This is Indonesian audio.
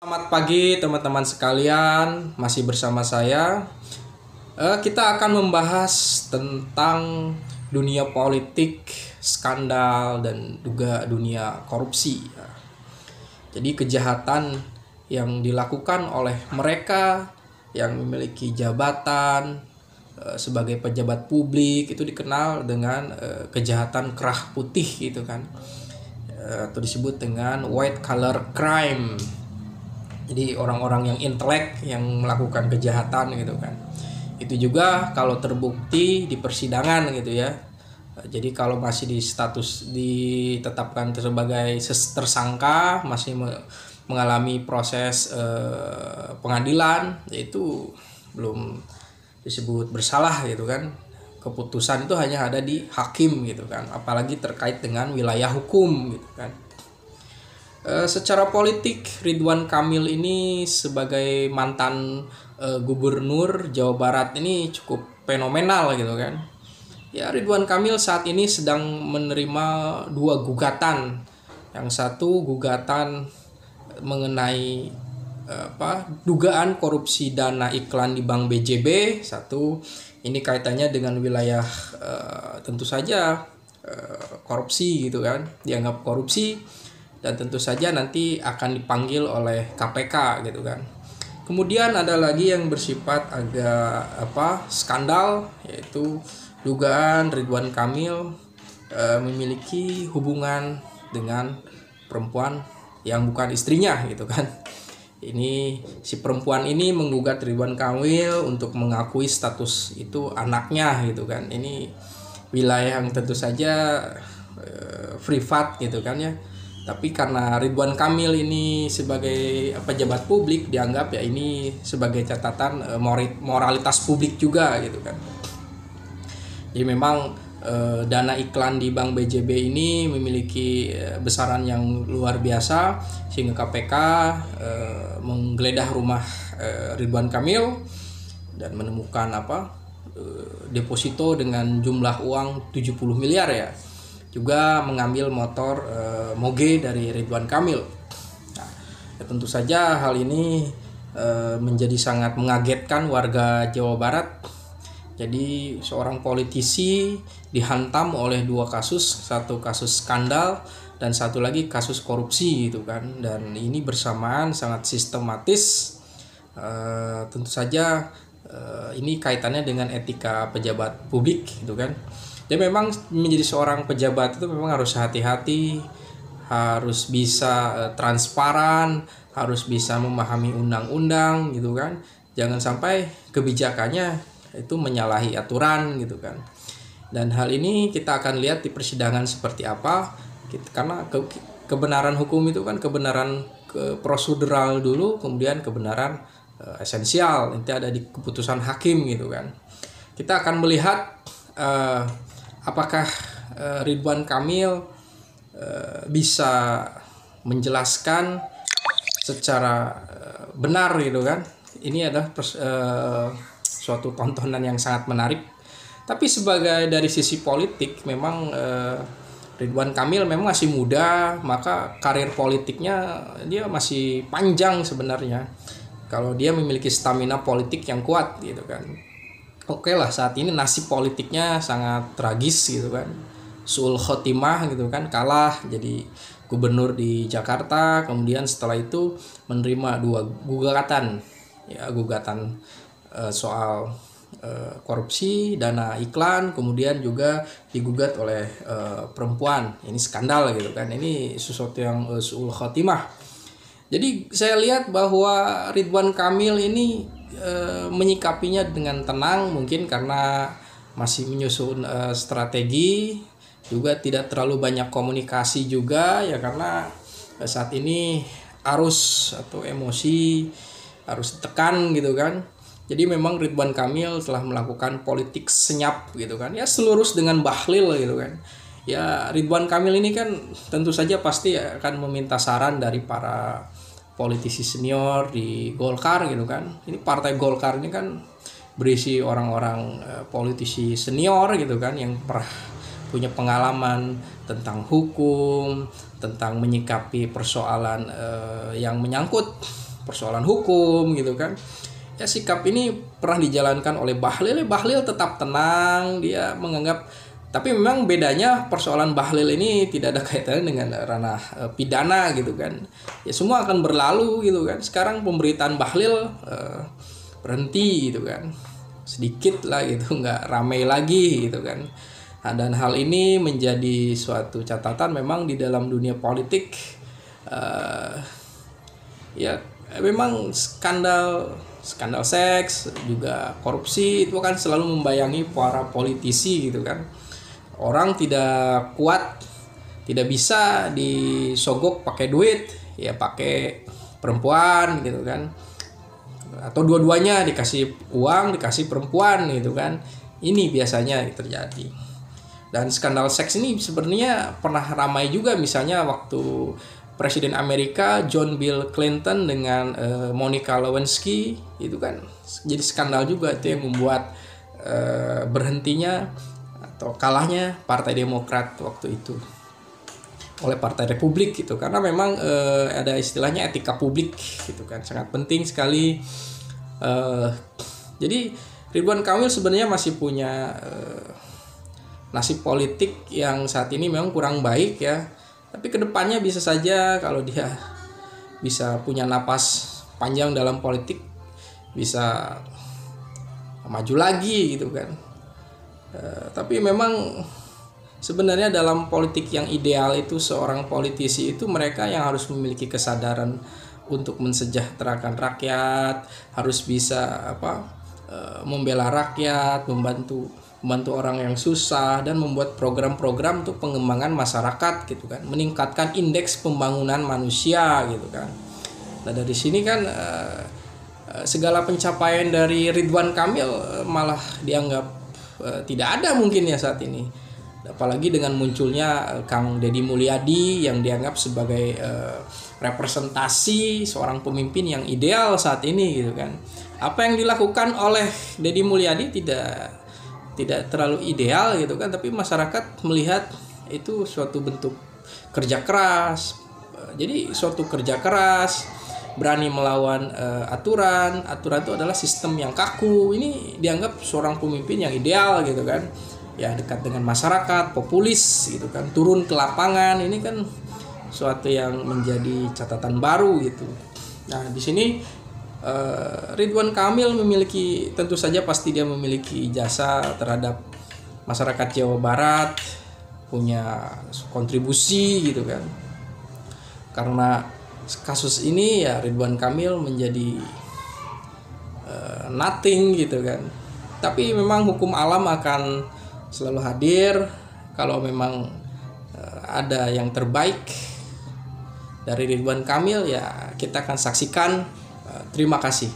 Selamat pagi teman-teman sekalian, masih bersama saya. Kita akan membahas tentang dunia politik, skandal, dan juga dunia korupsi. Jadi kejahatan yang dilakukan oleh mereka yang memiliki jabatan sebagai pejabat publik itu dikenal dengan kejahatan kerah putih gitu kan, atau disebut dengan white collar crime. Jadi orang-orang yang intelek yang melakukan kejahatan gitu kan. Itu juga kalau terbukti di persidangan gitu ya. Jadi kalau masih di status ditetapkan sebagai tersangka, masih mengalami proses pengadilan, yaitu belum disebut bersalah gitu kan. Keputusan itu hanya ada di hakim gitu kan, apalagi terkait dengan wilayah hukum gitu kan. Secara politik, Ridwan Kamil ini sebagai mantan gubernur Jawa Barat ini cukup fenomenal gitu kan. Ya, Ridwan Kamil saat ini sedang menerima dua gugatan. Yang satu gugatan mengenai dugaan korupsi dana iklan di Bank BJB. Satu, ini kaitannya dengan wilayah tentu saja korupsi gitu kan, dianggap korupsi. Dan tentu saja nanti akan dipanggil oleh KPK gitu kan. Kemudian ada lagi yang bersifat agak skandal, yaitu dugaan Ridwan Kamil memiliki hubungan dengan perempuan yang bukan istrinya gitu kan. Ini si perempuan ini menggugat Ridwan Kamil untuk mengakui status itu anaknya gitu kan. Ini wilayah yang tentu saja privat gitu kan ya. Tapi karena Ridwan Kamil ini sebagai pejabat publik dianggap ya ini sebagai catatan moralitas publik juga gitu kan. Jadi memang dana iklan di Bank BJB ini memiliki besaran yang luar biasa sehingga KPK menggeledah rumah Ridwan Kamil dan menemukan deposito dengan jumlah uang 70 miliar ya. Juga mengambil motor Moge dari Ridwan Kamil. Nah, ya tentu saja hal ini menjadi sangat mengagetkan warga Jawa Barat. Jadi seorang politisi dihantam oleh dua kasus, satu kasus skandal dan satu lagi kasus korupsi gitu kan. Dan ini bersamaan sangat sistematis. Tentu saja ini kaitannya dengan etika pejabat publik gitu kan. Dan memang menjadi seorang pejabat itu memang harus hati-hati, harus bisa transparan, harus bisa memahami undang-undang gitu kan. Jangan sampai kebijakannya itu menyalahi aturan gitu kan. Dan hal ini kita akan lihat di persidangan seperti apa. Karena kebenaran hukum itu kan kebenaran prosedural dulu, kemudian kebenaran esensial nanti ada di keputusan hakim gitu kan. Kita akan melihat apakah Ridwan Kamil bisa menjelaskan secara benar gitu kan. Ini adalah suatu tontonan yang sangat menarik. Tapi sebagai dari sisi politik memang Ridwan Kamil memang masih muda, maka karir politiknya dia masih panjang sebenarnya. Kalau dia memiliki stamina politik yang kuat gitu kan. Oke lah, saat ini nasib politiknya sangat tragis gitu kan. Suul khotimah gitu kan, kalah jadi gubernur di Jakarta. Kemudian setelah itu menerima dua gugatan soal korupsi dana iklan, kemudian juga digugat oleh perempuan. Ini skandal gitu kan. Ini sesuatu yang suul khotimah. Jadi saya lihat bahwa Ridwan Kamil ini menyikapinya dengan tenang, mungkin karena masih menyusun strategi, juga tidak terlalu banyak komunikasi juga ya, karena saat ini arus atau emosi harus ditekan gitu kan. Jadi memang Ridwan Kamil telah melakukan politik senyap gitu kan, ya selurus dengan Bahlil gitu kan. Ya Ridwan Kamil ini kan tentu saja pasti akan meminta saran dari para politisi senior di Golkar gitu kan. Ini partai Golkar ini kan berisi orang-orang politisi senior gitu kan, yang pernah punya pengalaman tentang hukum, tentang menyikapi persoalan yang menyangkut persoalan hukum gitu kan. Ya sikap ini pernah dijalankan oleh Bahlil. Bahlil tetap tenang, dia menganggap, tapi memang bedanya persoalan Bahlil ini tidak ada kaitannya dengan ranah pidana gitu kan. Ya semua akan berlalu gitu kan. Sekarang pemberitaan Bahlil berhenti gitu kan, sedikit lah gitu, nggak ramai lagi gitu kan. Nah, dan hal ini menjadi suatu catatan memang di dalam dunia politik. Ya memang skandal seks juga korupsi itu kan selalu membayangi para politisi gitu kan. Orang tidak kuat, tidak bisa disogok pakai duit, ya pakai perempuan gitu kan, atau dua-duanya, dikasih uang dikasih perempuan gitu kan. Ini biasanya terjadi. Dan skandal seks ini sebenarnya pernah ramai juga, misalnya waktu Presiden Amerika John Bill Clinton dengan Monica Lewinsky itu kan jadi skandal juga, itu yang membuat berhentinya atau kalahnya Partai Demokrat waktu itu oleh Partai Republik gitu, karena memang ada istilahnya etika publik gitu kan, sangat penting sekali. Jadi Ridwan Kamil sebenarnya masih punya nasib politik yang saat ini memang kurang baik ya, tapi kedepannya bisa saja kalau dia bisa punya napas panjang dalam politik bisa maju lagi gitu kan. Tapi memang sebenarnya dalam politik yang ideal itu seorang politisi itu mereka yang harus memiliki kesadaran untuk mensejahterakan rakyat, harus bisa membela rakyat, membantu orang yang susah, dan membuat program-program untuk pengembangan masyarakat gitu kan, meningkatkan indeks pembangunan manusia gitu kan. Nah dari sini kan segala pencapaian dari Ridwan Kamil malah dianggap tidak ada mungkin ya saat ini, apalagi dengan munculnya Kang Deddy Mulyadi yang dianggap sebagai representasi seorang pemimpin yang ideal saat ini gitu kan. Apa yang dilakukan oleh Deddy Mulyadi tidak terlalu ideal gitu kan, tapi masyarakat melihat itu suatu bentuk kerja keras. Jadi suatu kerja keras, berani melawan aturan itu adalah sistem yang kaku. Ini dianggap seorang pemimpin yang ideal gitu kan, ya dekat dengan masyarakat, populis gitu kan, turun ke lapangan. Ini kan suatu yang menjadi catatan baru gitu. Nah di sini Ridwan Kamil memiliki, tentu saja pasti dia memiliki jasa terhadap masyarakat Jawa Barat, punya kontribusi gitu kan. Karena kasus ini ya Ridwan Kamil menjadi nothing gitu kan. Tapi memang hukum alam akan selalu hadir. Kalau memang ada yang terbaik dari Ridwan Kamil ya kita akan saksikan. Terima kasih.